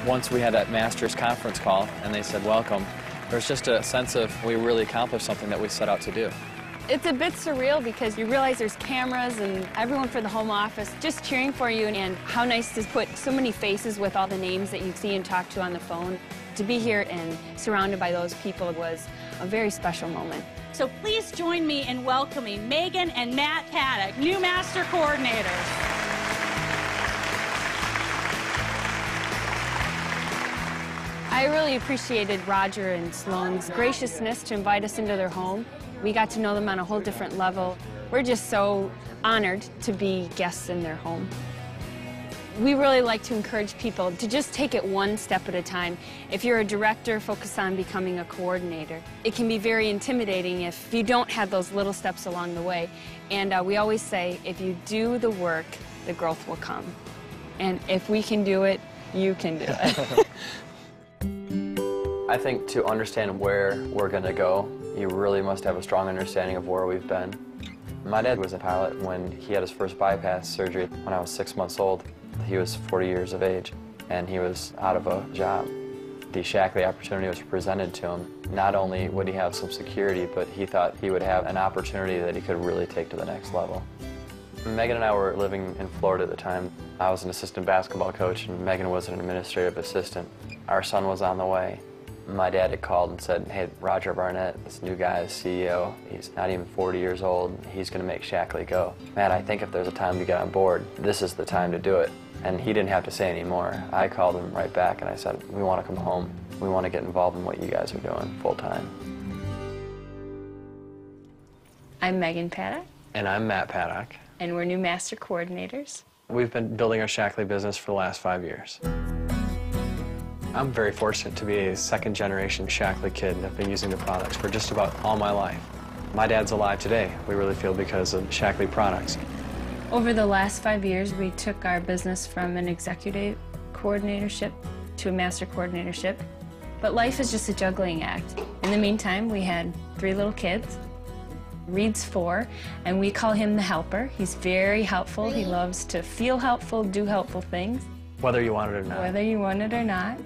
Once we had that Masters conference call and they said welcome, there's just a sense of we really accomplished something that we set out to do. It's a bit surreal because you realize there's cameras and everyone for the home office just cheering for you, and how nice to put so many faces with all the names that you see and talk to on the phone. To be here and surrounded by those people was a very special moment. So please join me in welcoming Megan and Matt Paddock, new Master Coordinators. I really appreciated Roger and Sloan's graciousness to invite us into their home. We got to know them on a whole different level. We're just so honored to be guests in their home. We really like to encourage people to just take it one step at a time. If you're a director, focus on becoming a coordinator. It can be very intimidating if you don't have those little steps along the way. And we always say, if you do the work, the growth will come. And if we can do it, you can do it. I think to understand where we're going to go, you really must have a strong understanding of where we've been. My dad was a pilot when he had his first bypass surgery when I was 6 months old. He was 40 years of age, and he was out of a job. The Shackley opportunity was presented to him. Not only would he have some security, but he thought he would have an opportunity that he could really take to the next level. Megan and I were living in Florida at the time. I was an assistant basketball coach, and Megan was an administrative assistant. Our son was on the way. My dad had called and said, hey, Roger Barnett, this new guy is CEO. He's not even 40 years old. He's going to make Shackley go. Matt, I think if there's a time to get on board, this is the time to do it. And he didn't have to say any more. I called him right back and I said, we want to come home. We want to get involved in what you guys are doing full time. I'm Megan Paddock. And I'm Matt Paddock. And we're new Master Coordinators. We've been building our Shackley business for the last 5 years. I'm very fortunate to be a second-generation Shackley kid and I've been using the products for just about all my life. My dad's alive today, we really feel, because of Shackley products. Over the last 5 years, we took our business from an executive coordinatorship to a master coordinatorship. But life is just a juggling act. In the meantime, we had 3 little kids. Reed's 4, and we call him the helper. He's very helpful. He loves to feel helpful, do helpful things. Whether you want it or not. Whether you want it or not.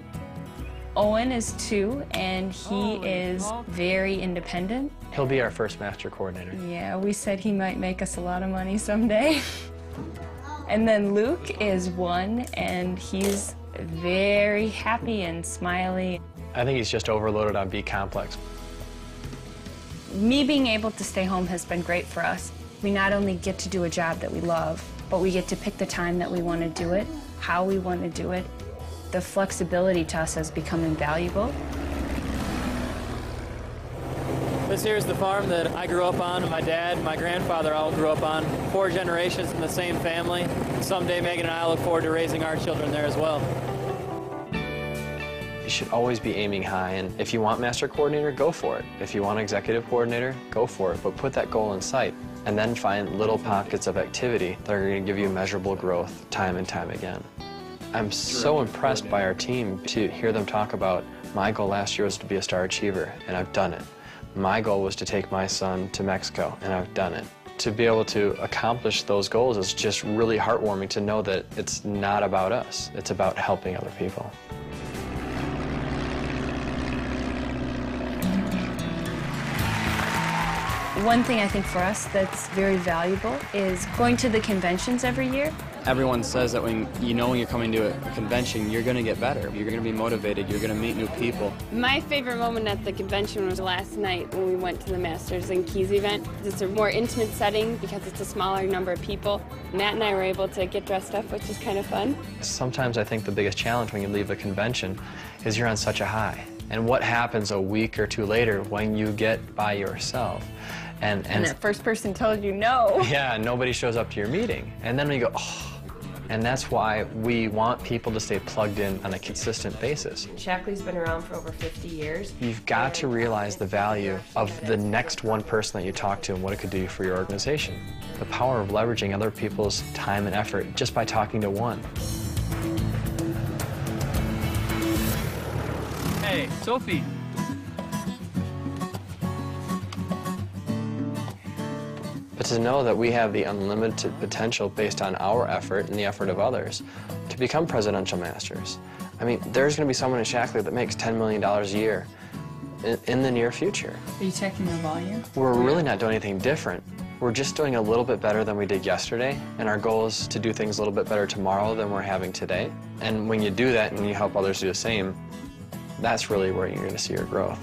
Owen is 2, and he is very independent. He'll be our first master coordinator. Yeah, we said he might make us a lot of money someday. And then Luke is 1, and he's very happy and smiley. I think he's just overloaded on B complex. Me being able to stay home has been great for us. We not only get to do a job that we love, but we get to pick the time that we want to do it, how we want to do it. The flexibility to us has become invaluable. This here is the farm that I grew up on, and my dad and my grandfather all grew up on. 4 generations in the same family. Someday Megan and I look forward to raising our children there as well. You should always be aiming high, and if you want master coordinator, go for it. If you want executive coordinator, go for it, but put that goal in sight, and then find little pockets of activity that are going to give you measurable growth time and time again. I'm so impressed by our team to hear them talk about, my goal last year was to be a star achiever, and I've done it. My goal was to take my son to Mexico, and I've done it. To be able to accomplish those goals is just really heartwarming to know that it's not about us, it's about helping other people. One thing I think for us that's very valuable is going to the conventions every year. Everyone says that when you're coming to a convention, you're going to get better. You're going to be motivated. You're going to meet new people. My favorite moment at the convention was last night when we went to the Masters and Keys event. It's a more intimate setting because it's a smaller number of people. Matt and I were able to get dressed up, which is kind of fun. Sometimes I think the biggest challenge when you leave a convention is you're on such a high. And what happens a week or 2 later when you get by yourself? And that first person told you no. Yeah, nobody shows up to your meeting. And then we go, oh. And that's why we want people to stay plugged in on a consistent basis. Shackley's been around for over 50 years. You've got to realize the value of the next one person that you talk to and what it could do for your organization. The power of leveraging other people's time and effort just by talking to one. Hey, Sophie. but to know that we have the unlimited potential based on our effort and the effort of others to become presidential masters. I mean, there's going to be someone in Shackley that makes $10 million a year in the near future. Are you checking the volume? We're really not doing anything different. We're just doing a little bit better than we did yesterday, and our goal is to do things a little bit better tomorrow than we're having today. And when you do that and you help others do the same, that's really where you're going to see your growth.